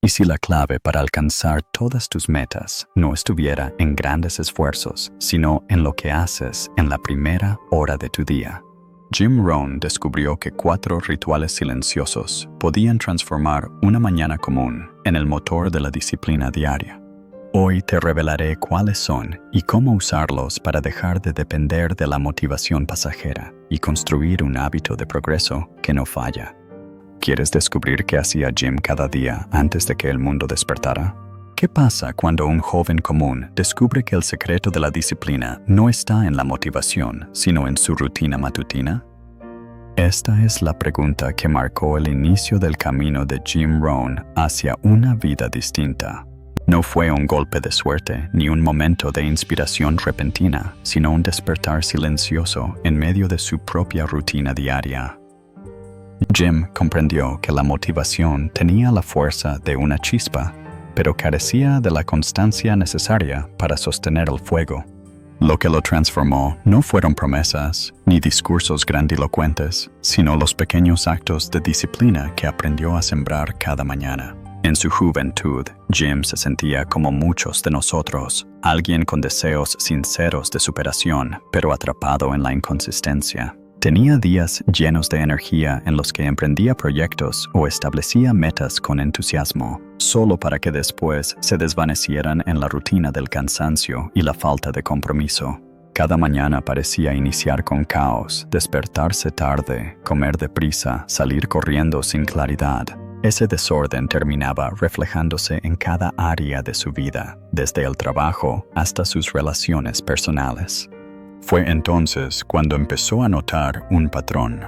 ¿Y si la clave para alcanzar todas tus metas no estuviera en grandes esfuerzos, sino en lo que haces en la primera hora de tu día? Jim Rohn descubrió que 4 rituales silenciosos podían transformar una mañana común en el motor de la disciplina diaria. Hoy te revelaré cuáles son y cómo usarlos para dejar de depender de la motivación pasajera y construir un hábito de progreso que no falla. ¿Quieres descubrir qué hacía Jim cada día antes de que el mundo despertara? ¿Qué pasa cuando un joven común descubre que el secreto de la disciplina no está en la motivación, sino en su rutina matutina? Esta es la pregunta que marcó el inicio del camino de Jim Rohn hacia una vida distinta. No fue un golpe de suerte ni un momento de inspiración repentina, sino un despertar silencioso en medio de su propia rutina diaria. Jim comprendió que la motivación tenía la fuerza de una chispa, pero carecía de la constancia necesaria para sostener el fuego. Lo que lo transformó no fueron promesas ni discursos grandilocuentes, sino los pequeños actos de disciplina que aprendió a sembrar cada mañana. En su juventud, Jim se sentía como muchos de nosotros, alguien con deseos sinceros de superación, pero atrapado en la inconsistencia. Tenía días llenos de energía en los que emprendía proyectos o establecía metas con entusiasmo, solo para que después se desvanecieran en la rutina del cansancio y la falta de compromiso. Cada mañana parecía iniciar con caos, despertarse tarde, comer deprisa, salir corriendo sin claridad. Ese desorden terminaba reflejándose en cada área de su vida, desde el trabajo hasta sus relaciones personales. Fue entonces cuando empezó a notar un patrón.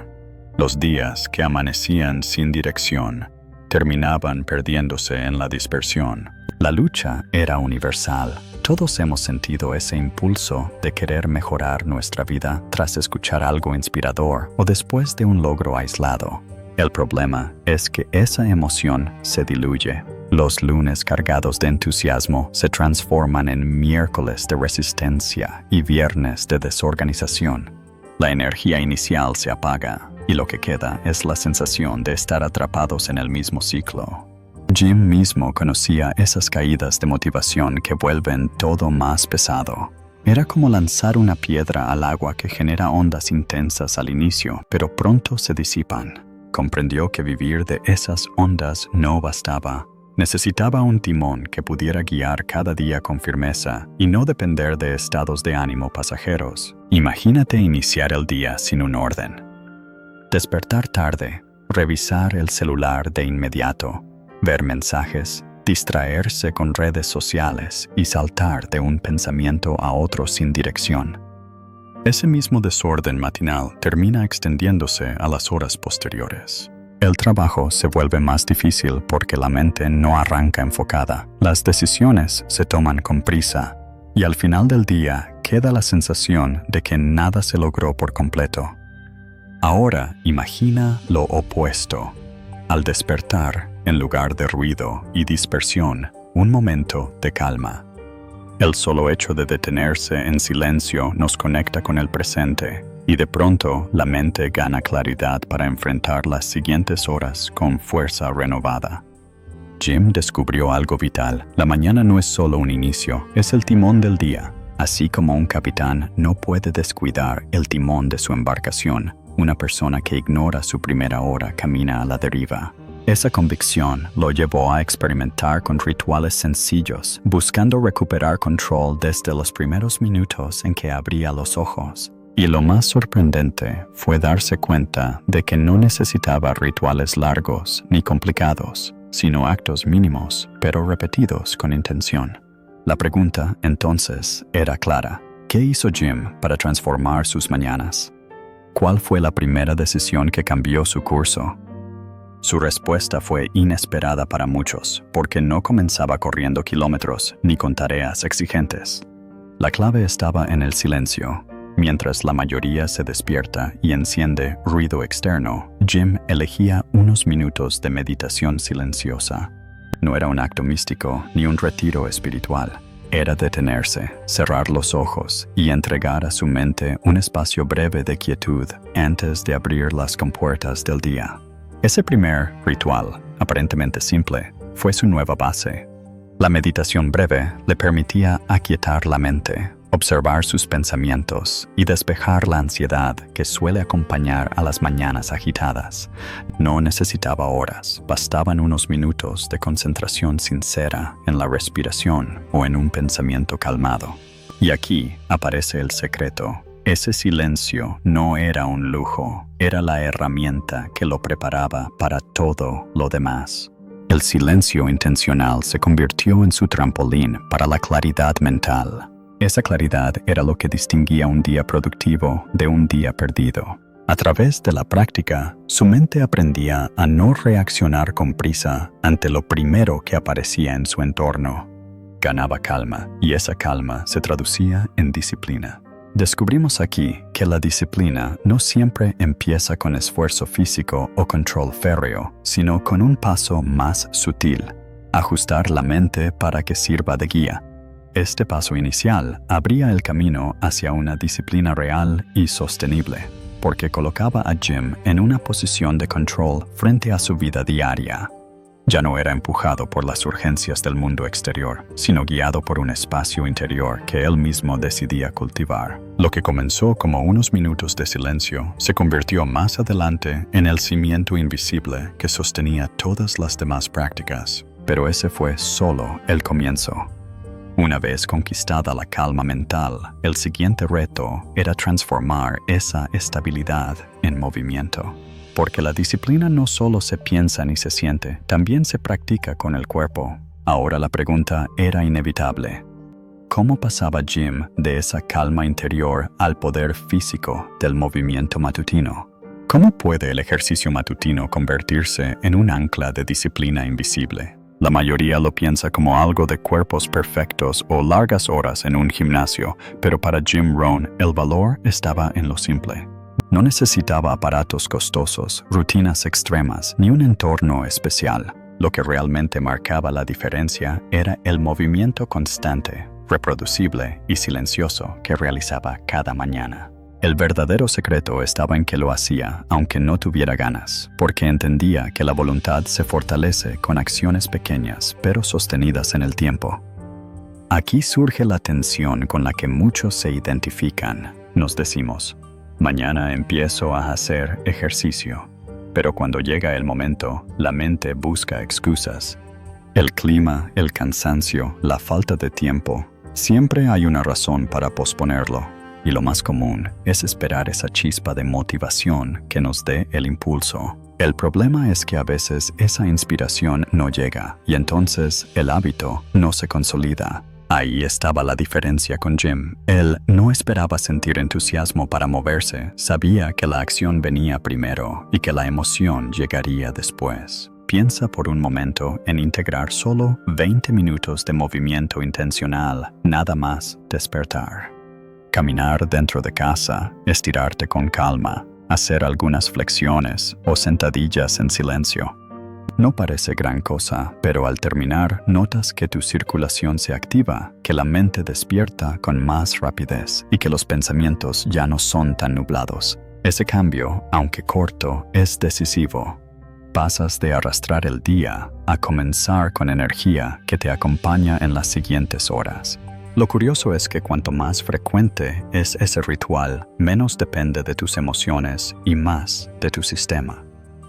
Los días que amanecían sin dirección terminaban perdiéndose en la dispersión. La lucha era universal. Todos hemos sentido ese impulso de querer mejorar nuestra vida tras escuchar algo inspirador o después de un logro aislado. El problema es que esa emoción se diluye. Los lunes cargados de entusiasmo se transforman en miércoles de resistencia y viernes de desorganización. La energía inicial se apaga y lo que queda es la sensación de estar atrapados en el mismo ciclo. Jim mismo conocía esas caídas de motivación que vuelven todo más pesado. Era como lanzar una piedra al agua que genera ondas intensas al inicio, pero pronto se disipan. Comprendió que vivir de esas ondas no bastaba. Necesitaba un timón que pudiera guiar cada día con firmeza y no depender de estados de ánimo pasajeros. Imagínate iniciar el día sin un orden. Despertar tarde, revisar el celular de inmediato, ver mensajes, distraerse con redes sociales y saltar de un pensamiento a otro sin dirección. Ese mismo desorden matinal termina extendiéndose a las horas posteriores. El trabajo se vuelve más difícil porque la mente no arranca enfocada, las decisiones se toman con prisa y al final del día queda la sensación de que nada se logró por completo. Ahora imagina lo opuesto. Al despertar, en lugar de ruido y dispersión, un momento de calma. El solo hecho de detenerse en silencio nos conecta con el presente y de pronto la mente gana claridad para enfrentar las siguientes horas con fuerza renovada. Jim descubrió algo vital. La mañana no es solo un inicio, es el timón del día. Así como un capitán no puede descuidar el timón de su embarcación, una persona que ignora su primera hora camina a la deriva. Esa convicción lo llevó a experimentar con rituales sencillos, buscando recuperar control desde los primeros minutos en que abría los ojos. Y lo más sorprendente fue darse cuenta de que no necesitaba rituales largos ni complicados, sino actos mínimos, pero repetidos con intención. La pregunta, entonces, era clara. ¿Qué hizo Jim para transformar sus mañanas? ¿Cuál fue la primera decisión que cambió su curso? Su respuesta fue inesperada para muchos, porque no comenzaba corriendo kilómetros ni con tareas exigentes. La clave estaba en el silencio. Mientras la mayoría se despierta y enciende ruido externo, Jim elegía unos minutos de meditación silenciosa. No era un acto místico ni un retiro espiritual. Era detenerse, cerrar los ojos y entregar a su mente un espacio breve de quietud antes de abrir las compuertas del día. Ese primer ritual, aparentemente simple, fue su nueva base. La meditación breve le permitía aquietar la mente, observar sus pensamientos y despejar la ansiedad que suele acompañar a las mañanas agitadas. No necesitaba horas, bastaban unos minutos de concentración sincera en la respiración o en un pensamiento calmado. Y aquí aparece el secreto. Ese silencio no era un lujo, era la herramienta que lo preparaba para todo lo demás. El silencio intencional se convirtió en su trampolín para la claridad mental. Esa claridad era lo que distinguía un día productivo de un día perdido. A través de la práctica, su mente aprendía a no reaccionar con prisa ante lo primero que aparecía en su entorno. Ganaba calma, y esa calma se traducía en disciplina. Descubrimos aquí que la disciplina no siempre empieza con esfuerzo físico o control férreo, sino con un paso más sutil: ajustar la mente para que sirva de guía. Este paso inicial abría el camino hacia una disciplina real y sostenible, porque colocaba a Jim en una posición de control frente a su vida diaria. Ya no era empujado por las urgencias del mundo exterior, sino guiado por un espacio interior que él mismo decidía cultivar. Lo que comenzó como unos minutos de silencio se convirtió más adelante en el cimiento invisible que sostenía todas las demás prácticas. Pero ese fue solo el comienzo. Una vez conquistada la calma mental, el siguiente reto era transformar esa estabilidad en movimiento. Porque la disciplina no solo se piensa ni se siente, también se practica con el cuerpo. Ahora la pregunta era inevitable: ¿cómo pasaba Jim de esa calma interior al poder físico del movimiento matutino? ¿Cómo puede el ejercicio matutino convertirse en un ancla de disciplina invisible? La mayoría lo piensa como algo de cuerpos perfectos o largas horas en un gimnasio, pero para Jim Rohn el valor estaba en lo simple. No necesitaba aparatos costosos, rutinas extremas, ni un entorno especial. Lo que realmente marcaba la diferencia era el movimiento constante, reproducible y silencioso que realizaba cada mañana. El verdadero secreto estaba en que lo hacía aunque no tuviera ganas, porque entendía que la voluntad se fortalece con acciones pequeñas pero sostenidas en el tiempo. Aquí surge la tensión con la que muchos se identifican. Nos decimos: mañana empiezo a hacer ejercicio. Pero cuando llega el momento, la mente busca excusas. El clima, el cansancio, la falta de tiempo. Siempre hay una razón para posponerlo. Y lo más común es esperar esa chispa de motivación que nos dé el impulso. El problema es que a veces esa inspiración no llega y entonces el hábito no se consolida. Ahí estaba la diferencia con Jim. Él no esperaba sentir entusiasmo para moverse, sabía que la acción venía primero y que la emoción llegaría después. Piensa por un momento en integrar solo 20 minutos de movimiento intencional, nada más despertar. Caminar dentro de casa, estirarte con calma, hacer algunas flexiones o sentadillas en silencio. No parece gran cosa, pero al terminar notas que tu circulación se activa, que la mente despierta con más rapidez y que los pensamientos ya no son tan nublados. Ese cambio, aunque corto, es decisivo. Pasas de arrastrar el día a comenzar con energía que te acompaña en las siguientes horas. Lo curioso es que cuanto más frecuente es ese ritual, menos depende de tus emociones y más de tu sistema.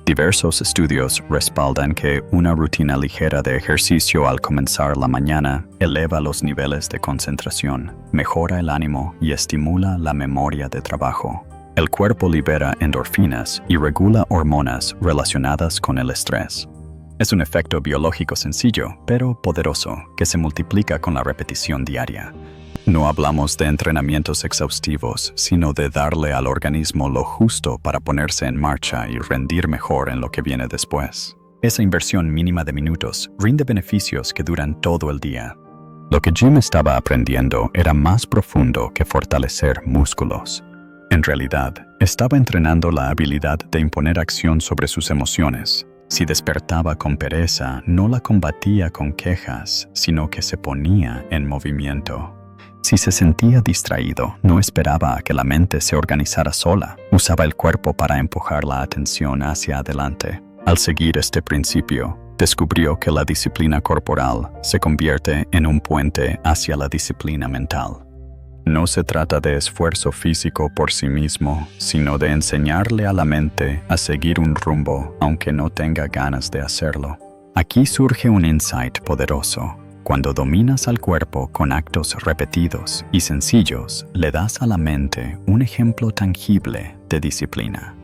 Diversos estudios respaldan que una rutina ligera de ejercicio al comenzar la mañana eleva los niveles de concentración, mejora el ánimo y estimula la memoria de trabajo. El cuerpo libera endorfinas y regula hormonas relacionadas con el estrés. Es un efecto biológico sencillo, pero poderoso, que se multiplica con la repetición diaria. No hablamos de entrenamientos exhaustivos, sino de darle al organismo lo justo para ponerse en marcha y rendir mejor en lo que viene después. Esa inversión mínima de minutos rinde beneficios que duran todo el día. Lo que Jim estaba aprendiendo era más profundo que fortalecer músculos. En realidad, estaba entrenando la habilidad de imponer acción sobre sus emociones. Si despertaba con pereza, no la combatía con quejas, sino que se ponía en movimiento. Si se sentía distraído, no esperaba a que la mente se organizara sola. Usaba el cuerpo para empujar la atención hacia adelante. Al seguir este principio, descubrió que la disciplina corporal se convierte en un puente hacia la disciplina mental. No se trata de esfuerzo físico por sí mismo, sino de enseñarle a la mente a seguir un rumbo aunque no tenga ganas de hacerlo. Aquí surge un insight poderoso. Cuando dominas al cuerpo con actos repetidos y sencillos, le das a la mente un ejemplo tangible de disciplina.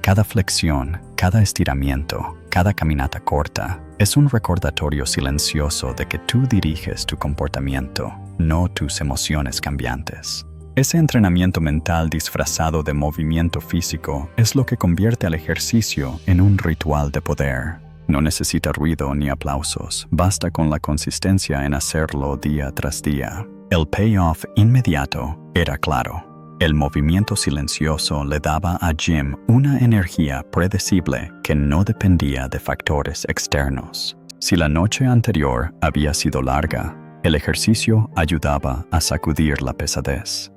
Cada flexión, cada estiramiento, cada caminata corta es un recordatorio silencioso de que tú diriges tu comportamiento, no tus emociones cambiantes. Ese entrenamiento mental disfrazado de movimiento físico es lo que convierte al ejercicio en un ritual de poder. No necesita ruido ni aplausos, basta con la consistencia en hacerlo día tras día. El payoff inmediato era claro. El movimiento silencioso le daba a Jim una energía predecible que no dependía de factores externos. Si la noche anterior había sido larga, el ejercicio ayudaba a sacudir la pesadez.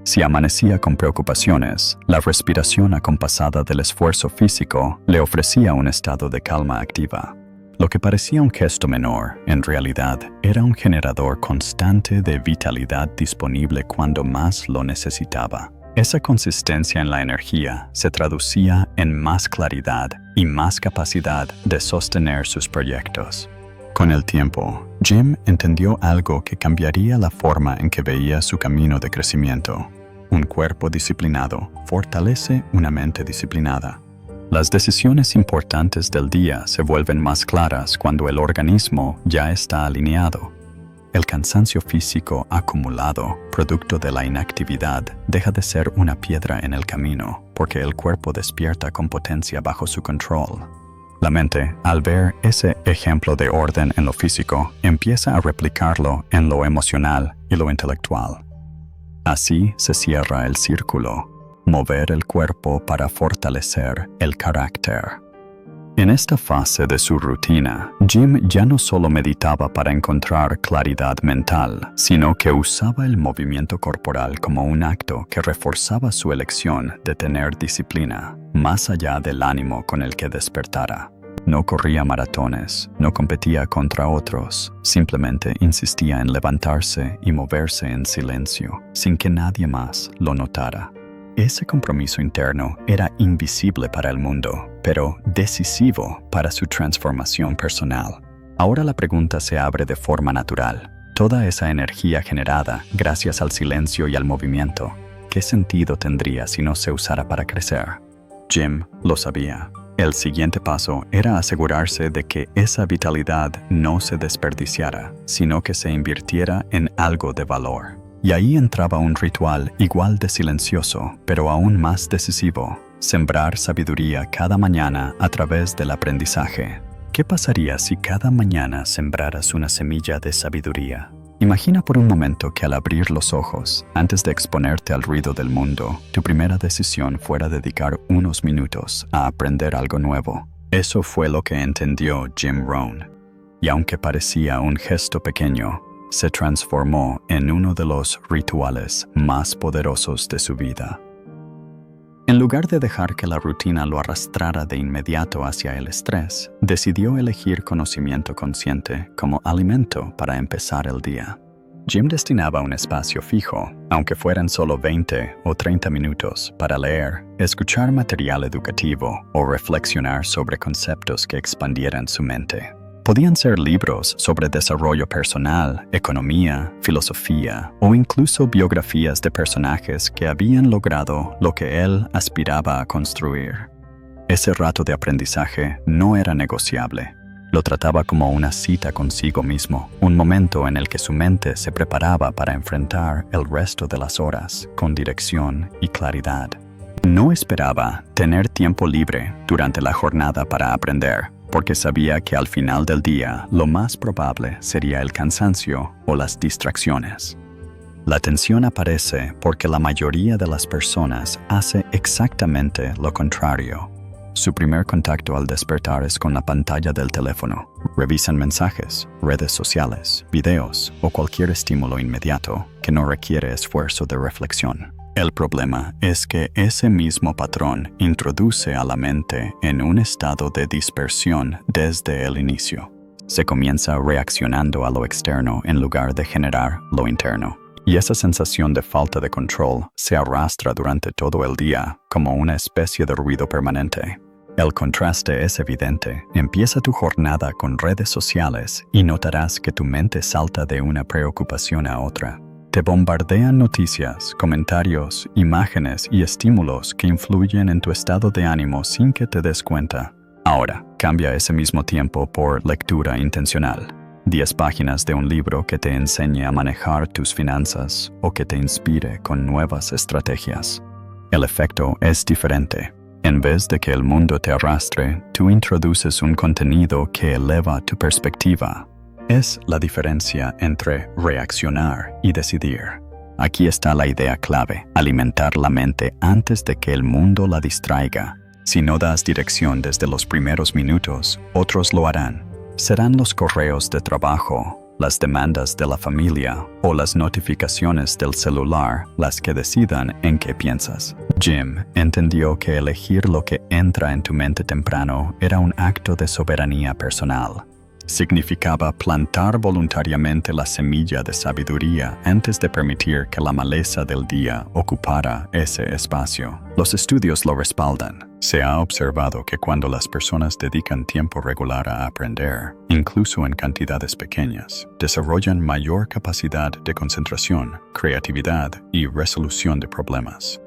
Si amanecía con preocupaciones, la respiración acompasada del esfuerzo físico le ofrecía un estado de calma activa. Lo que parecía un gesto menor, en realidad, era un generador constante de vitalidad disponible cuando más lo necesitaba. Esa consistencia en la energía se traducía en más claridad y más capacidad de sostener sus proyectos. Con el tiempo, Jim entendió algo que cambiaría la forma en que veía su camino de crecimiento. Un cuerpo disciplinado fortalece una mente disciplinada. Las decisiones importantes del día se vuelven más claras cuando el organismo ya está alineado. El cansancio físico acumulado, producto de la inactividad, deja de ser una piedra en el camino, porque el cuerpo despierta con potencia bajo su control. La mente, al ver ese ejemplo de orden en lo físico, empieza a replicarlo en lo emocional y lo intelectual. Así se cierra el círculo, mover el cuerpo para fortalecer el carácter. En esta fase de su rutina, Jim ya no solo meditaba para encontrar claridad mental, sino que usaba el movimiento corporal como un acto que reforzaba su elección de tener disciplina, más allá del ánimo con el que despertara. No corría maratones, no competía contra otros, simplemente insistía en levantarse y moverse en silencio, sin que nadie más lo notara. Ese compromiso interno era invisible para el mundo, pero decisivo para su transformación personal. Ahora la pregunta se abre de forma natural. Toda esa energía generada gracias al silencio y al movimiento, ¿qué sentido tendría si no se usara para crecer? Jim lo sabía. El siguiente paso era asegurarse de que esa vitalidad no se desperdiciara, sino que se invirtiera en algo de valor. Y ahí entraba un ritual igual de silencioso, pero aún más decisivo: sembrar sabiduría cada mañana a través del aprendizaje. ¿Qué pasaría si cada mañana sembraras una semilla de sabiduría? Imagina por un momento que al abrir los ojos, antes de exponerte al ruido del mundo, tu primera decisión fuera dedicar unos minutos a aprender algo nuevo. Eso fue lo que entendió Jim Rohn. Y aunque parecía un gesto pequeño, se transformó en uno de los rituales más poderosos de su vida. En lugar de dejar que la rutina lo arrastrara de inmediato hacia el estrés, decidió elegir conocimiento consciente como alimento para empezar el día. Jim destinaba un espacio fijo, aunque fueran solo 20 o 30 minutos, para leer, escuchar material educativo o reflexionar sobre conceptos que expandieran su mente. Podían ser libros sobre desarrollo personal, economía, filosofía o incluso biografías de personajes que habían logrado lo que él aspiraba a construir. Ese rato de aprendizaje no era negociable. Lo trataba como una cita consigo mismo, un momento en el que su mente se preparaba para enfrentar el resto de las horas con dirección y claridad. No esperaba tener tiempo libre durante la jornada para aprender, porque sabía que al final del día lo más probable sería el cansancio o las distracciones. La tensión aparece porque la mayoría de las personas hace exactamente lo contrario. Su primer contacto al despertar es con la pantalla del teléfono. Revisan mensajes, redes sociales, videos o cualquier estímulo inmediato que no requiere esfuerzo de reflexión. El problema es que ese mismo patrón introduce a la mente en un estado de dispersión desde el inicio. Se comienza reaccionando a lo externo en lugar de generar lo interno. Y esa sensación de falta de control se arrastra durante todo el día como una especie de ruido permanente. El contraste es evidente. Empieza tu jornada con redes sociales y notarás que tu mente salta de una preocupación a otra. Te bombardean noticias, comentarios, imágenes y estímulos que influyen en tu estado de ánimo sin que te des cuenta. Ahora, cambia ese mismo tiempo por lectura intencional. 10 páginas de un libro que te enseñe a manejar tus finanzas o que te inspire con nuevas estrategias. El efecto es diferente. En vez de que el mundo te arrastre, tú introduces un contenido que eleva tu perspectiva. Es la diferencia entre reaccionar y decidir. Aquí está la idea clave: alimentar la mente antes de que el mundo la distraiga. Si no das dirección desde los primeros minutos, otros lo harán. Serán los correos de trabajo, las demandas de la familia o las notificaciones del celular las que decidan en qué piensas. Jim entendió que elegir lo que entra en tu mente temprano era un acto de soberanía personal. Significaba plantar voluntariamente la semilla de sabiduría antes de permitir que la maleza del día ocupara ese espacio. Los estudios lo respaldan. Se ha observado que cuando las personas dedican tiempo regular a aprender, incluso en cantidades pequeñas, desarrollan mayor capacidad de concentración, creatividad y resolución de problemas.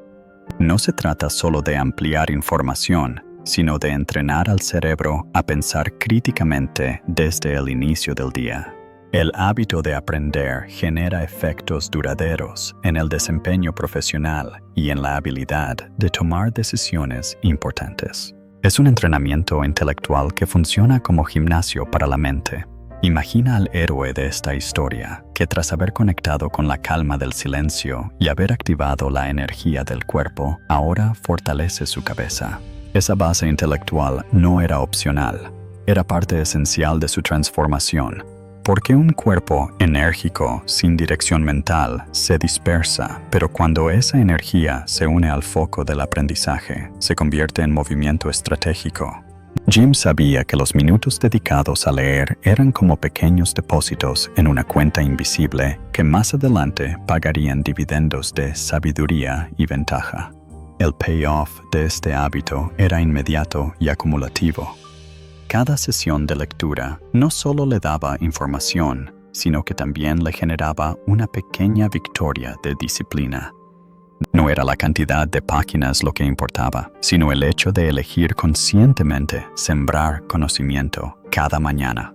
No se trata solo de ampliar información, sino de entrenar al cerebro a pensar críticamente desde el inicio del día. El hábito de aprender genera efectos duraderos en el desempeño profesional y en la habilidad de tomar decisiones importantes. Es un entrenamiento intelectual que funciona como gimnasio para la mente. Imagina al héroe de esta historia, que tras haber conectado con la calma del silencio y haber activado la energía del cuerpo, ahora fortalece su cabeza. Esa base intelectual no era opcional, era parte esencial de su transformación. Porque un cuerpo enérgico, sin dirección mental, se dispersa, pero cuando esa energía se une al foco del aprendizaje, se convierte en movimiento estratégico. Jim sabía que los minutos dedicados a leer eran como pequeños depósitos en una cuenta invisible que más adelante pagarían dividendos de sabiduría y ventaja. El payoff de este hábito era inmediato y acumulativo. Cada sesión de lectura no solo le daba información, sino que también le generaba una pequeña victoria de disciplina. No era la cantidad de páginas lo que importaba, sino el hecho de elegir conscientemente sembrar conocimiento cada mañana.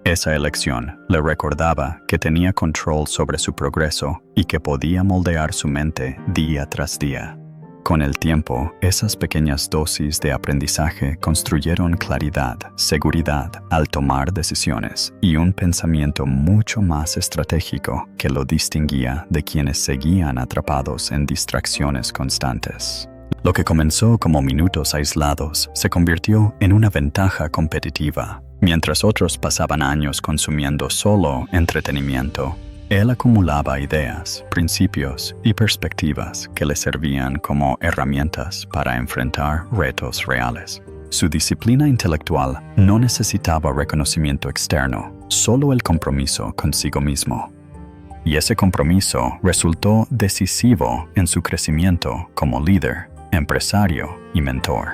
Esa elección le recordaba que tenía control sobre su progreso y que podía moldear su mente día tras día. Con el tiempo, esas pequeñas dosis de aprendizaje construyeron claridad, seguridad al tomar decisiones y un pensamiento mucho más estratégico que lo distinguía de quienes seguían atrapados en distracciones constantes. Lo que comenzó como minutos aislados se convirtió en una ventaja competitiva. Mientras otros pasaban años consumiendo solo entretenimiento, él acumulaba ideas, principios y perspectivas que le servían como herramientas para enfrentar retos reales. Su disciplina intelectual no necesitaba reconocimiento externo, solo el compromiso consigo mismo. Y ese compromiso resultó decisivo en su crecimiento como líder, empresario y mentor.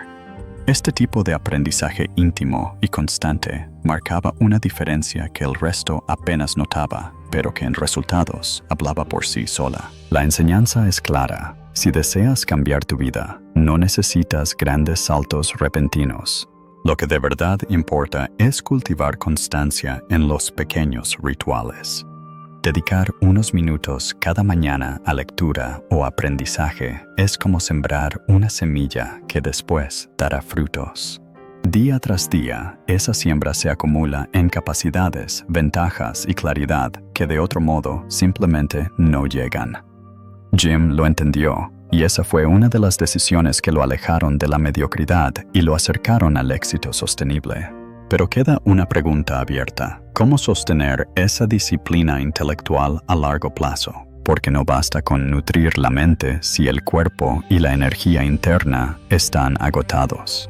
Este tipo de aprendizaje íntimo y constante marcaba una diferencia que el resto apenas notaba, pero que en resultados hablaba por sí sola. La enseñanza es clara. Si deseas cambiar tu vida, no necesitas grandes saltos repentinos. Lo que de verdad importa es cultivar constancia en los pequeños rituales. Dedicar unos minutos cada mañana a lectura o aprendizaje es como sembrar una semilla que después dará frutos. Día tras día, esa siembra se acumula en capacidades, ventajas y claridad que de otro modo simplemente no llegan. Jim lo entendió, y esa fue una de las decisiones que lo alejaron de la mediocridad y lo acercaron al éxito sostenible. Pero queda una pregunta abierta: ¿cómo sostener esa disciplina intelectual a largo plazo? porque no basta con nutrir la mente si el cuerpo y la energía interna están agotados.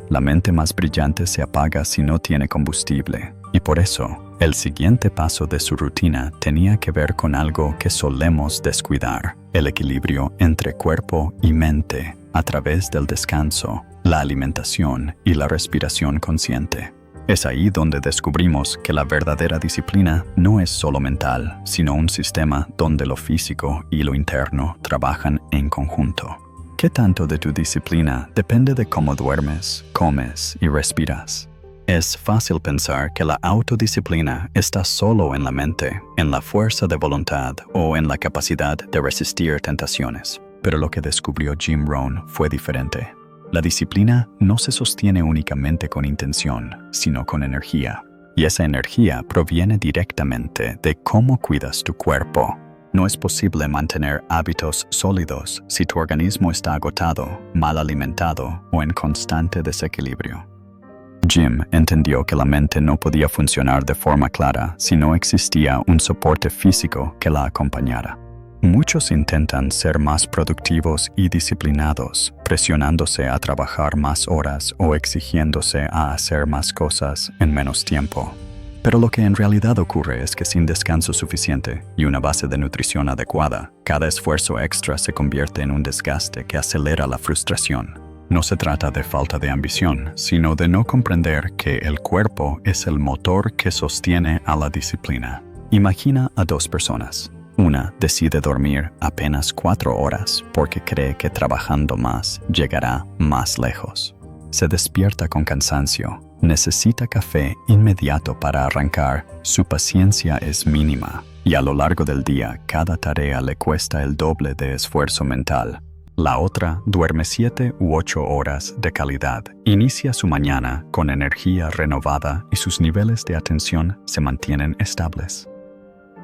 La mente más brillante se apaga si no tiene combustible, y por eso, el siguiente paso de su rutina tenía que ver con algo que solemos descuidar: el equilibrio entre cuerpo y mente a través del descanso, la alimentación y la respiración consciente. Es ahí donde descubrimos que la verdadera disciplina no es solo mental, sino un sistema donde lo físico y lo interno trabajan en conjunto. ¿Qué tanto de tu disciplina depende de cómo duermes, comes y respiras? Es fácil pensar que la autodisciplina está solo en la mente, en la fuerza de voluntad o en la capacidad de resistir tentaciones. Pero lo que descubrió Jim Rohn fue diferente. La disciplina no se sostiene únicamente con intención, sino con energía. Y esa energía proviene directamente de cómo cuidas tu cuerpo. No es posible mantener hábitos sólidos si tu organismo está agotado, mal alimentado o en constante desequilibrio. Jim entendió que la mente no podía funcionar de forma clara si no existía un soporte físico que la acompañara. Muchos intentan ser más productivos y disciplinados, presionándose a trabajar más horas o exigiéndose a hacer más cosas en menos tiempo. Pero lo que en realidad ocurre es que sin descanso suficiente y una base de nutrición adecuada, cada esfuerzo extra se convierte en un desgaste que acelera la frustración. No se trata de falta de ambición, sino de no comprender que el cuerpo es el motor que sostiene a la disciplina. Imagina a dos personas. Una decide dormir apenas 4 horas porque cree que trabajando más llegará más lejos. Se despierta con cansancio, necesita café inmediato para arrancar, su paciencia es mínima y a lo largo del día cada tarea le cuesta el doble de esfuerzo mental. La otra duerme 7 u 8 horas de calidad, inicia su mañana con energía renovada y sus niveles de atención se mantienen estables.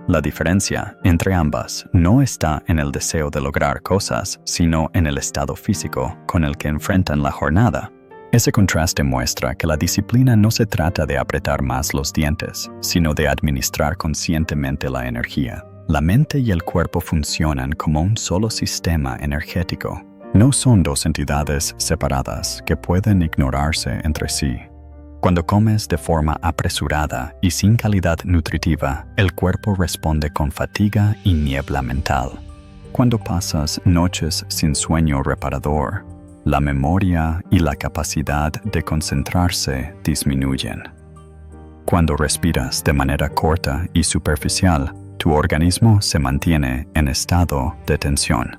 La diferencia entre ambas no está en el deseo de lograr cosas, sino en el estado físico con el que enfrentan la jornada. Ese contraste muestra que la disciplina no se trata de apretar más los dientes, sino de administrar conscientemente la energía. La mente y el cuerpo funcionan como un solo sistema energético. No son dos entidades separadas que pueden ignorarse entre sí. Cuando comes de forma apresurada y sin calidad nutritiva, el cuerpo responde con fatiga y niebla mental. Cuando pasas noches sin sueño reparador, la memoria y la capacidad de concentrarse disminuyen. Cuando respiras de manera corta y superficial, tu organismo se mantiene en estado de tensión.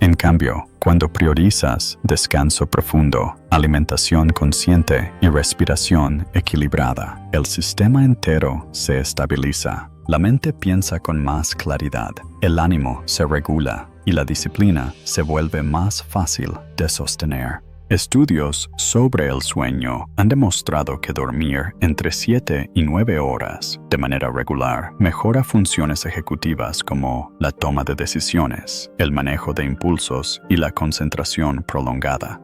En cambio, cuando priorizas descanso profundo, alimentación consciente y respiración equilibrada, el sistema entero se estabiliza. La mente piensa con más claridad, el ánimo se regula y la disciplina se vuelve más fácil de sostener. Estudios sobre el sueño han demostrado que dormir entre 7 y 9 horas de manera regular mejora funciones ejecutivas como la toma de decisiones, el manejo de impulsos y la concentración prolongada.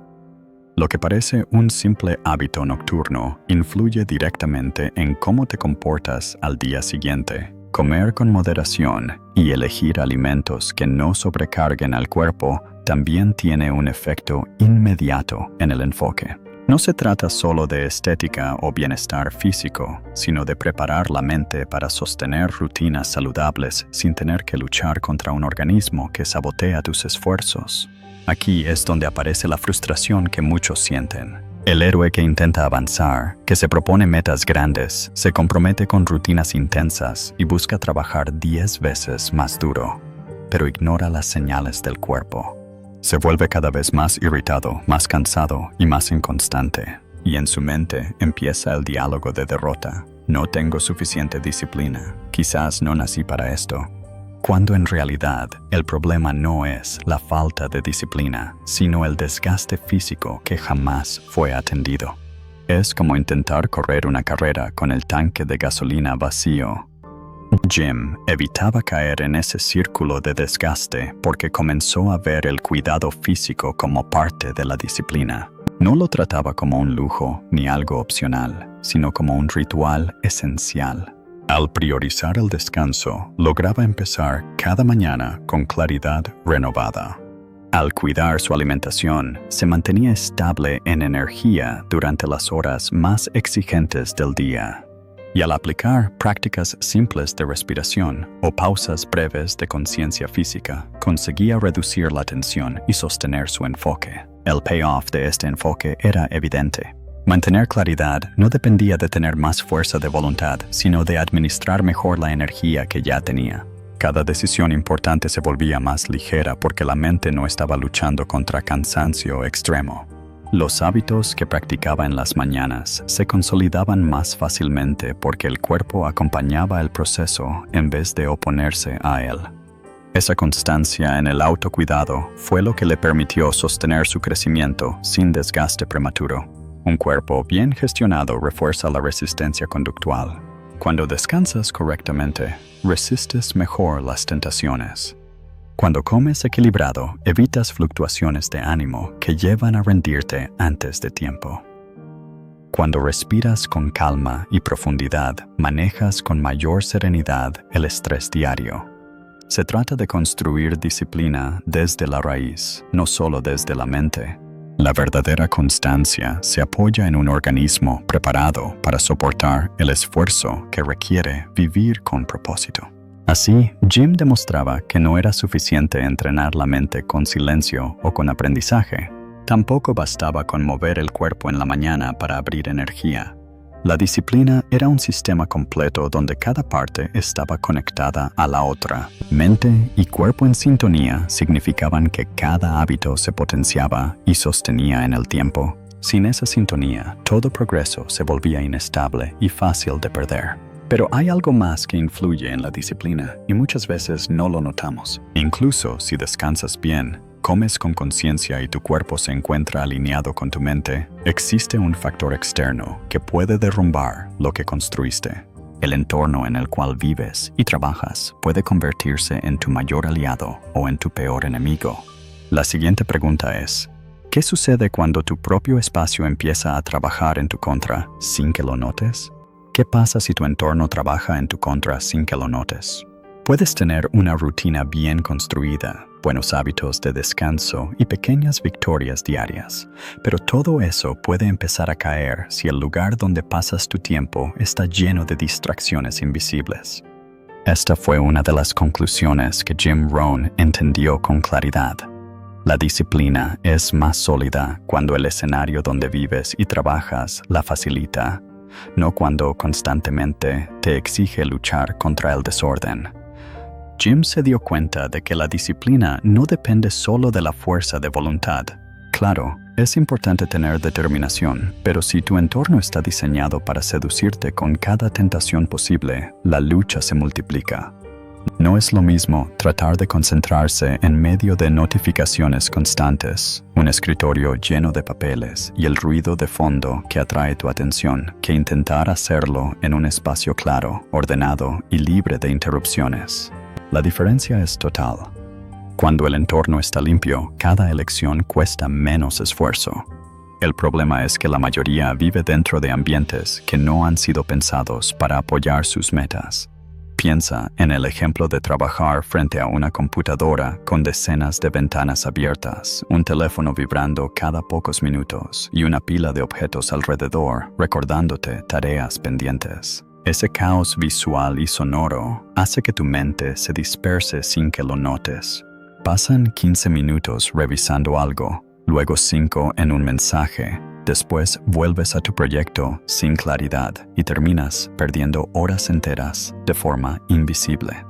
Lo que parece un simple hábito nocturno influye directamente en cómo te comportas al día siguiente. Comer con moderación y elegir alimentos que no sobrecarguen al cuerpo también tiene un efecto inmediato en el enfoque. No se trata solo de estética o bienestar físico, sino de preparar la mente para sostener rutinas saludables sin tener que luchar contra un organismo que sabotea tus esfuerzos. Aquí es donde aparece la frustración que muchos sienten. El héroe que intenta avanzar, que se propone metas grandes, se compromete con rutinas intensas y busca trabajar 10 veces más duro, pero ignora las señales del cuerpo. Se vuelve cada vez más irritado, más cansado y más inconstante, y en su mente empieza el diálogo de derrota. No tengo suficiente disciplina, quizás no nací para esto. Cuando en realidad el problema no es la falta de disciplina, sino el desgaste físico que jamás fue atendido. Es como intentar correr una carrera con el tanque de gasolina vacío. Jim evitaba caer en ese círculo de desgaste porque comenzó a ver el cuidado físico como parte de la disciplina. No lo trataba como un lujo ni algo opcional, sino como un ritual esencial. Al priorizar el descanso, lograba empezar cada mañana con claridad renovada. Al cuidar su alimentación, se mantenía estable en energía durante las horas más exigentes del día. Y al aplicar prácticas simples de respiración o pausas breves de conciencia física, conseguía reducir la tensión y sostener su enfoque. El payoff de este enfoque era evidente. Mantener claridad no dependía de tener más fuerza de voluntad, sino de administrar mejor la energía que ya tenía. Cada decisión importante se volvía más ligera porque la mente no estaba luchando contra cansancio extremo. Los hábitos que practicaba en las mañanas se consolidaban más fácilmente porque el cuerpo acompañaba el proceso en vez de oponerse a él. Esa constancia en el autocuidado fue lo que le permitió sostener su crecimiento sin desgaste prematuro. Un cuerpo bien gestionado refuerza la resistencia conductual. Cuando descansas correctamente, resistes mejor las tentaciones. Cuando comes equilibrado, evitas fluctuaciones de ánimo que llevan a rendirte antes de tiempo. Cuando respiras con calma y profundidad, manejas con mayor serenidad el estrés diario. Se trata de construir disciplina desde la raíz, no solo desde la mente. La verdadera constancia se apoya en un organismo preparado para soportar el esfuerzo que requiere vivir con propósito. Así, Jim demostraba que no era suficiente entrenar la mente con silencio o con aprendizaje. Tampoco bastaba con mover el cuerpo en la mañana para abrir energía. La disciplina era un sistema completo donde cada parte estaba conectada a la otra. Mente y cuerpo en sintonía significaban que cada hábito se potenciaba y sostenía en el tiempo. Sin esa sintonía, todo progreso se volvía inestable y fácil de perder. Pero hay algo más que influye en la disciplina y muchas veces no lo notamos. Incluso si descansas bien, comes con conciencia y tu cuerpo se encuentra alineado con tu mente, existe un factor externo que puede derrumbar lo que construiste. El entorno en el cual vives y trabajas puede convertirse en tu mayor aliado o en tu peor enemigo. La siguiente pregunta es, ¿qué sucede cuando tu propio espacio empieza a trabajar en tu contra sin que lo notes? ¿Qué pasa si tu entorno trabaja en tu contra sin que lo notes? Puedes tener una rutina bien construida, buenos hábitos de descanso y pequeñas victorias diarias, pero todo eso puede empezar a caer si el lugar donde pasas tu tiempo está lleno de distracciones invisibles. Esta fue una de las conclusiones que Jim Rohn entendió con claridad. La disciplina es más sólida cuando el escenario donde vives y trabajas la facilita, no cuando constantemente te exige luchar contra el desorden. Jim se dio cuenta de que la disciplina no depende solo de la fuerza de voluntad. Claro, es importante tener determinación, pero si tu entorno está diseñado para seducirte con cada tentación posible, la lucha se multiplica. No es lo mismo tratar de concentrarse en medio de notificaciones constantes, un escritorio lleno de papeles y el ruido de fondo que atrae tu atención, que intentar hacerlo en un espacio claro, ordenado y libre de interrupciones. La diferencia es total. Cuando el entorno está limpio, cada elección cuesta menos esfuerzo. El problema es que la mayoría vive dentro de ambientes que no han sido pensados para apoyar sus metas. Piensa en el ejemplo de trabajar frente a una computadora con decenas de ventanas abiertas, un teléfono vibrando cada pocos minutos y una pila de objetos alrededor recordándote tareas pendientes. Ese caos visual y sonoro hace que tu mente se disperse sin que lo notes. Pasan 15 minutos revisando algo, luego 5 en un mensaje. Después vuelves a tu proyecto sin claridad y terminas perdiendo horas enteras de forma invisible.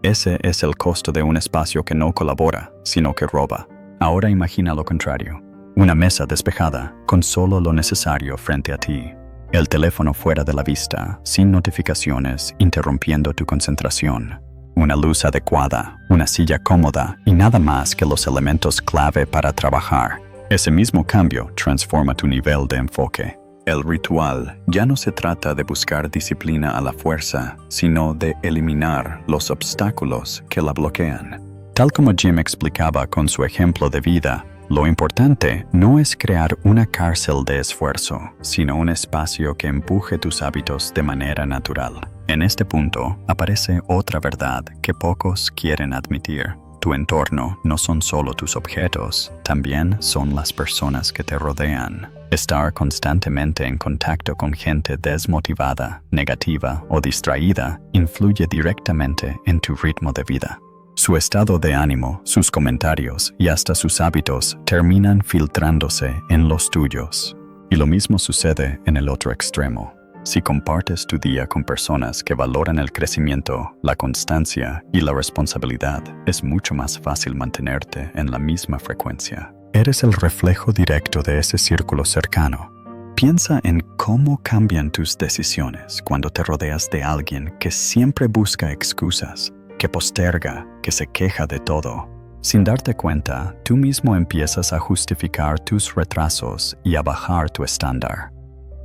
Ese es el costo de un espacio que no colabora, sino que roba. Ahora imagina lo contrario. Una mesa despejada, con solo lo necesario frente a ti. El teléfono fuera de la vista, sin notificaciones, interrumpiendo tu concentración. Una luz adecuada, una silla cómoda y nada más que los elementos clave para trabajar. Ese mismo cambio transforma tu nivel de enfoque. El ritual ya no se trata de buscar disciplina a la fuerza, sino de eliminar los obstáculos que la bloquean. Tal como Jim explicaba con su ejemplo de vida, lo importante no es crear una cárcel de esfuerzo, sino un espacio que empuje tus hábitos de manera natural. En este punto aparece otra verdad que pocos quieren admitir. Tu entorno no son solo tus objetos, también son las personas que te rodean. Estar constantemente en contacto con gente desmotivada, negativa o distraída influye directamente en tu ritmo de vida. Su estado de ánimo, sus comentarios y hasta sus hábitos terminan filtrándose en los tuyos. Y lo mismo sucede en el otro extremo. Si compartes tu día con personas que valoran el crecimiento, la constancia y la responsabilidad, es mucho más fácil mantenerte en la misma frecuencia. Eres el reflejo directo de ese círculo cercano. Piensa en cómo cambian tus decisiones cuando te rodeas de alguien que siempre busca excusas, que posterga, que se queja de todo. Sin darte cuenta, tú mismo empiezas a justificar tus retrasos y a bajar tu estándar.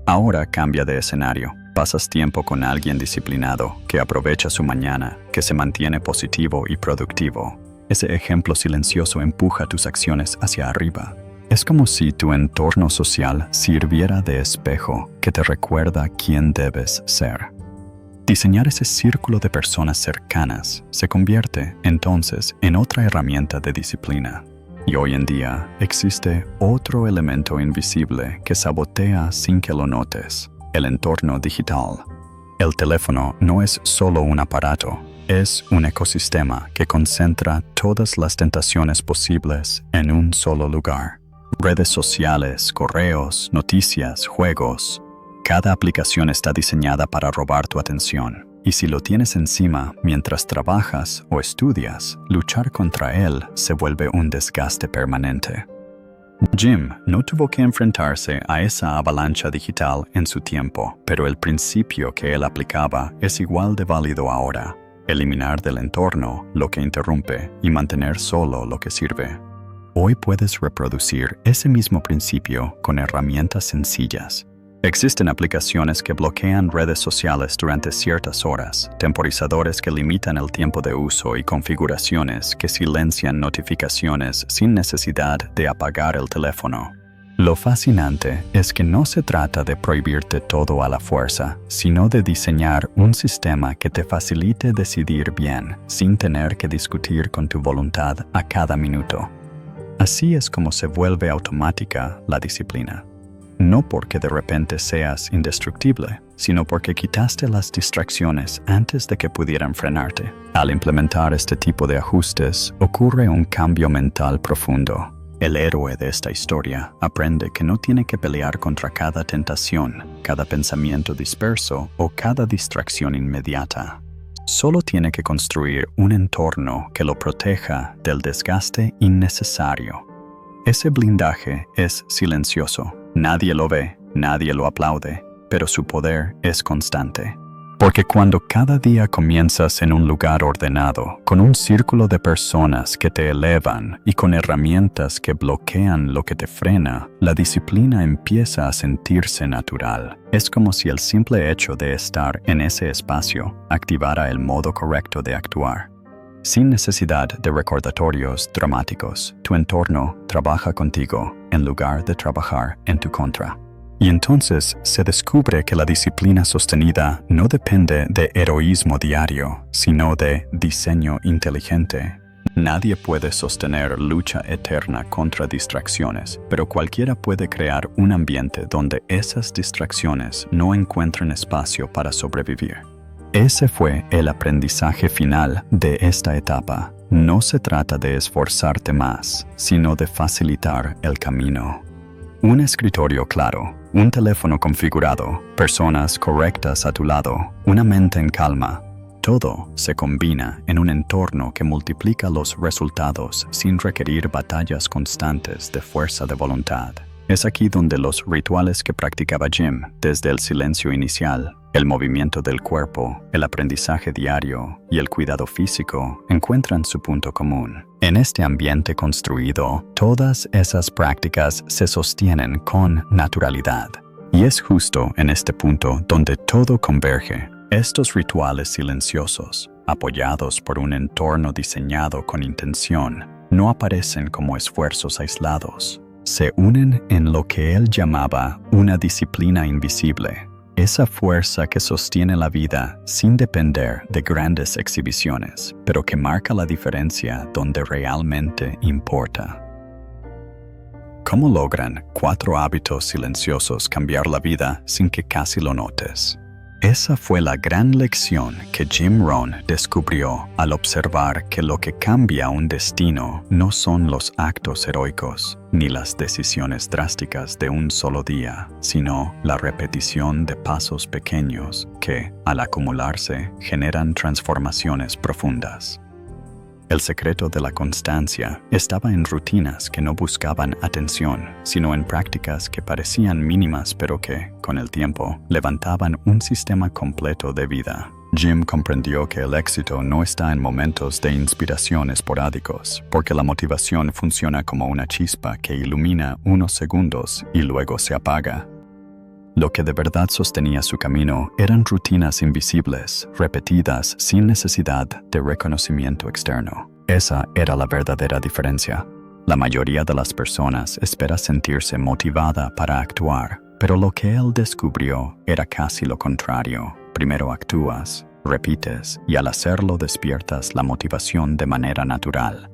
Ahora cambia de escenario. Pasas tiempo con alguien disciplinado, que aprovecha su mañana, que se mantiene positivo y productivo. Ese ejemplo silencioso empuja tus acciones hacia arriba. Es como si tu entorno social sirviera de espejo que te recuerda quién debes ser. Diseñar ese círculo de personas cercanas se convierte, entonces, en otra herramienta de disciplina. Y hoy en día existe otro elemento invisible que sabotea sin que lo notes: el entorno digital. El teléfono no es solo un aparato, es un ecosistema que concentra todas las tentaciones posibles en un solo lugar. Redes sociales, correos, noticias, juegos. Cada aplicación está diseñada para robar tu atención. Y si lo tienes encima mientras trabajas o estudias, luchar contra él se vuelve un desgaste permanente. Jim no tuvo que enfrentarse a esa avalancha digital en su tiempo, pero el principio que él aplicaba es igual de válido ahora: eliminar del entorno lo que interrumpe y mantener solo lo que sirve. Hoy puedes reproducir ese mismo principio con herramientas sencillas. Existen aplicaciones que bloquean redes sociales durante ciertas horas, temporizadores que limitan el tiempo de uso y configuraciones que silencian notificaciones sin necesidad de apagar el teléfono. Lo fascinante es que no se trata de prohibirte todo a la fuerza, sino de diseñar un sistema que te facilite decidir bien, sin tener que discutir con tu voluntad a cada minuto. Así es como se vuelve automática la disciplina. No porque de repente seas indestructible, sino porque quitaste las distracciones antes de que pudieran frenarte. Al implementar este tipo de ajustes, ocurre un cambio mental profundo. El héroe de esta historia aprende que no tiene que pelear contra cada tentación, cada pensamiento disperso o cada distracción inmediata. Solo tiene que construir un entorno que lo proteja del desgaste innecesario. Ese blindaje es silencioso. Nadie lo ve, nadie lo aplaude, pero su poder es constante. Porque cuando cada día comienzas en un lugar ordenado, con un círculo de personas que te elevan y con herramientas que bloquean lo que te frena, la disciplina empieza a sentirse natural. Es como si el simple hecho de estar en ese espacio activara el modo correcto de actuar. Sin necesidad de recordatorios dramáticos, tu entorno trabaja contigo en lugar de trabajar en tu contra. Y entonces se descubre que la disciplina sostenida no depende de heroísmo diario, sino de diseño inteligente. Nadie puede sostener lucha eterna contra distracciones, pero cualquiera puede crear un ambiente donde esas distracciones no encuentren espacio para sobrevivir. Ese fue el aprendizaje final de esta etapa. No se trata de esforzarte más, sino de facilitar el camino. Un escritorio claro, un teléfono configurado, personas correctas a tu lado, una mente en calma. Todo se combina en un entorno que multiplica los resultados sin requerir batallas constantes de fuerza de voluntad. Es aquí donde los rituales que practicaba Jim, desde el silencio inicial, el movimiento del cuerpo, el aprendizaje diario y el cuidado físico, encuentran su punto común. En este ambiente construido, todas esas prácticas se sostienen con naturalidad. Y es justo en este punto donde todo converge. Estos rituales silenciosos, apoyados por un entorno diseñado con intención, no aparecen como esfuerzos aislados. Se unen en lo que él llamaba una disciplina invisible, Esa fuerza que sostiene la vida sin depender de grandes exhibiciones, pero que marca la diferencia donde realmente importa. ¿Cómo logran 4 hábitos silenciosos cambiar la vida sin que casi lo notes? Esa fue la gran lección que Jim Rohn descubrió al observar que lo que cambia un destino no son los actos heroicos ni las decisiones drásticas de un solo día, sino la repetición de pasos pequeños que, al acumularse, generan transformaciones profundas. El secreto de la constancia estaba en rutinas que no buscaban atención, sino en prácticas que parecían mínimas pero que, con el tiempo, levantaban un sistema completo de vida. Jim comprendió que el éxito no está en momentos de inspiración esporádicos, porque la motivación funciona como una chispa que ilumina unos segundos y luego se apaga. Lo que de verdad sostenía su camino eran rutinas invisibles, repetidas sin necesidad de reconocimiento externo. Esa era la verdadera diferencia. La mayoría de las personas espera sentirse motivada para actuar, pero lo que él descubrió era casi lo contrario. Primero actúas, repites y al hacerlo despiertas la motivación de manera natural.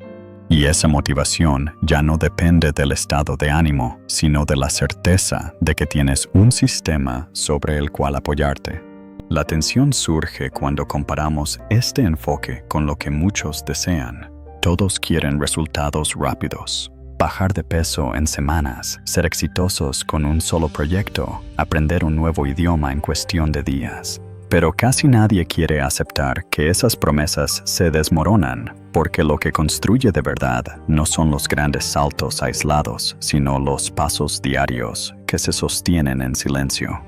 Y esa motivación ya no depende del estado de ánimo, sino de la certeza de que tienes un sistema sobre el cual apoyarte. La tensión surge cuando comparamos este enfoque con lo que muchos desean. Todos quieren resultados rápidos. Bajar de peso en semanas, ser exitosos con un solo proyecto, aprender un nuevo idioma en cuestión de días. Pero casi nadie quiere aceptar que esas promesas se desmoronan, porque lo que construye de verdad no son los grandes saltos aislados, sino los pasos diarios que se sostienen en silencio.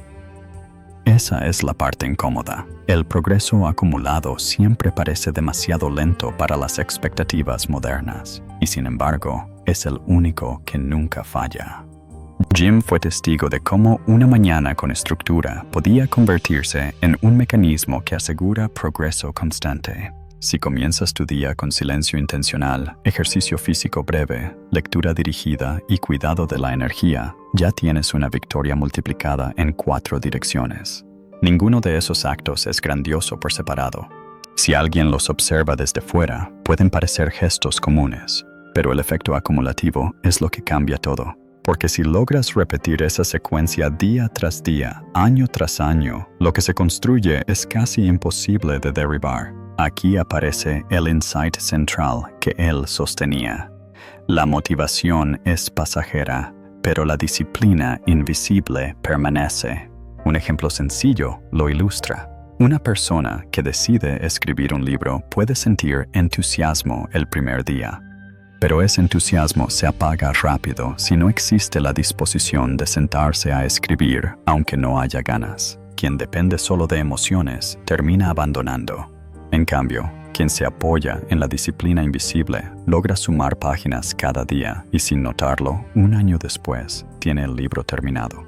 Esa es la parte incómoda. El progreso acumulado siempre parece demasiado lento para las expectativas modernas, y sin embargo, es el único que nunca falla. Jim fue testigo de cómo una mañana con estructura podía convertirse en un mecanismo que asegura progreso constante. Si comienzas tu día con silencio intencional, ejercicio físico breve, lectura dirigida y cuidado de la energía, ya tienes una victoria multiplicada en 4 direcciones. Ninguno de esos actos es grandioso por separado. Si alguien los observa desde fuera, pueden parecer gestos comunes, pero el efecto acumulativo es lo que cambia todo. Porque si logras repetir esa secuencia día tras día, año tras año, lo que se construye es casi imposible de derribar. Aquí aparece el insight central que él sostenía. La motivación es pasajera, pero la disciplina invisible permanece. Un ejemplo sencillo lo ilustra. Una persona que decide escribir un libro puede sentir entusiasmo el primer día. Pero ese entusiasmo se apaga rápido si no existe la disposición de sentarse a escribir, aunque no haya ganas. Quien depende solo de emociones termina abandonando. En cambio, quien se apoya en la disciplina invisible logra sumar páginas cada día y sin notarlo, un año después, tiene el libro terminado.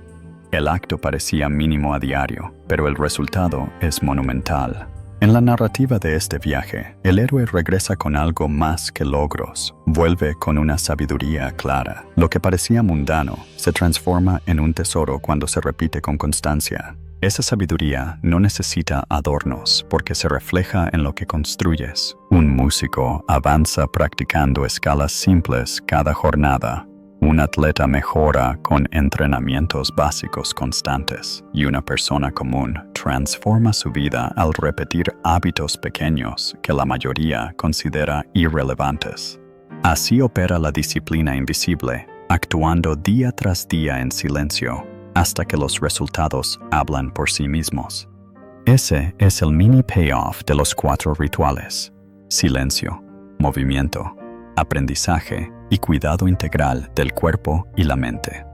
El acto parecía mínimo a diario, pero el resultado es monumental. En la narrativa de este viaje, el héroe regresa con algo más que logros. Vuelve con una sabiduría clara. Lo que parecía mundano se transforma en un tesoro cuando se repite con constancia. Esa sabiduría no necesita adornos porque se refleja en lo que construyes. Un músico avanza practicando escalas simples cada jornada. Un atleta mejora con entrenamientos básicos constantes y una persona común transforma su vida al repetir hábitos pequeños que la mayoría considera irrelevantes. Así opera la disciplina invisible, actuando día tras día en silencio, hasta que los resultados hablan por sí mismos. Ese es el mini payoff de los 4 rituales: silencio, movimiento, aprendizaje y cuidado integral del cuerpo y la mente.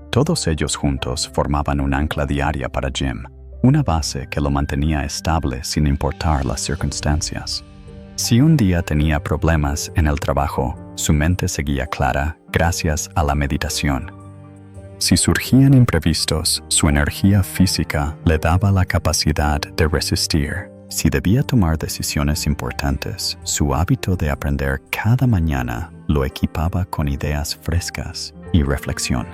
Todos ellos juntos formaban un ancla diaria para Jim, una base que lo mantenía estable sin importar las circunstancias. Si un día tenía problemas en el trabajo, su mente seguía clara gracias a la meditación. Si surgían imprevistos, su energía física le daba la capacidad de resistir. Si debía tomar decisiones importantes, su hábito de aprender cada mañana lo equipaba con ideas frescas y reflexión.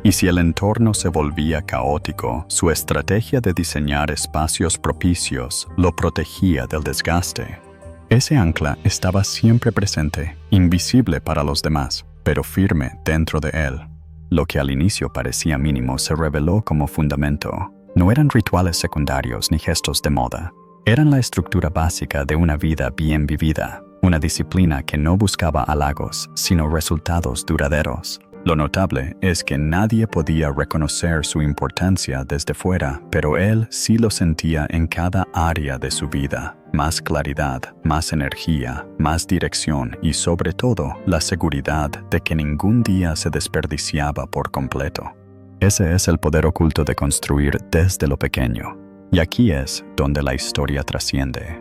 Y si el entorno se volvía caótico, su estrategia de diseñar espacios propicios lo protegía del desgaste. Ese ancla estaba siempre presente, invisible para los demás, pero firme dentro de él. Lo que al inicio parecía mínimo se reveló como fundamento. No eran rituales secundarios ni gestos de moda. Eran la estructura básica de una vida bien vivida, una disciplina que no buscaba halagos, sino resultados duraderos. Lo notable es que nadie podía reconocer su importancia desde fuera, pero él sí lo sentía en cada área de su vida. Más claridad, más energía, más dirección y sobre todo la seguridad de que ningún día se desperdiciaba por completo. Ese es el poder oculto de construir desde lo pequeño. Y aquí es donde la historia trasciende.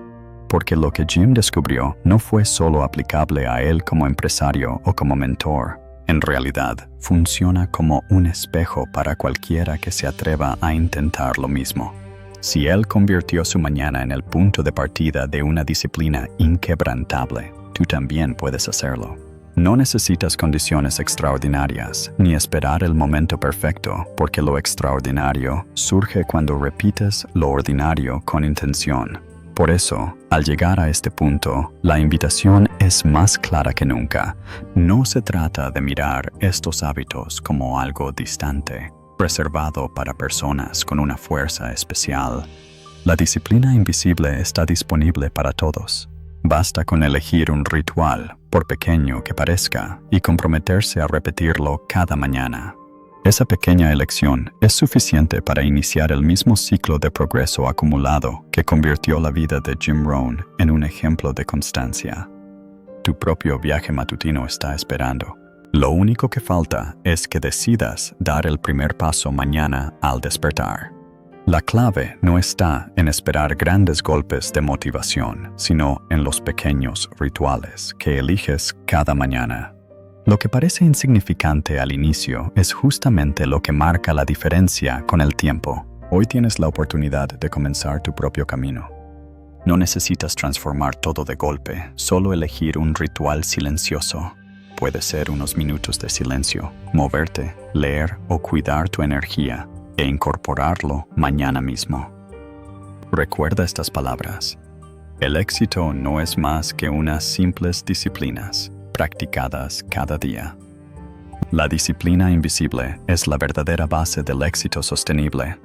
Porque lo que Jim descubrió no fue solo aplicable a él como empresario o como mentor. En realidad, funciona como un espejo para cualquiera que se atreva a intentar lo mismo. Si él convirtió su mañana en el punto de partida de una disciplina inquebrantable, tú también puedes hacerlo. No necesitas condiciones extraordinarias, ni esperar el momento perfecto, porque lo extraordinario surge cuando repites lo ordinario con intención. Por eso, al llegar a este punto, la invitación es más clara que nunca. No se trata de mirar estos hábitos como algo distante, reservado para personas con una fuerza especial. La disciplina invisible está disponible para todos. Basta con elegir un ritual, por pequeño que parezca, y comprometerse a repetirlo cada mañana. Esa pequeña elección es suficiente para iniciar el mismo ciclo de progreso acumulado que convirtió la vida de Jim Rohn en un ejemplo de constancia. Tu propio viaje matutino está esperando. Lo único que falta es que decidas dar el primer paso mañana al despertar. La clave no está en esperar grandes golpes de motivación, sino en los pequeños rituales que eliges cada mañana. Lo que parece insignificante al inicio es justamente lo que marca la diferencia con el tiempo. Hoy tienes la oportunidad de comenzar tu propio camino. No necesitas transformar todo de golpe, solo elegir un ritual silencioso. Puede ser unos minutos de silencio, moverte, leer o cuidar tu energía e incorporarlo mañana mismo. Recuerda estas palabras. El éxito no es más que unas simples disciplinas practicadas cada día. La disciplina invisible es la verdadera base del éxito sostenible.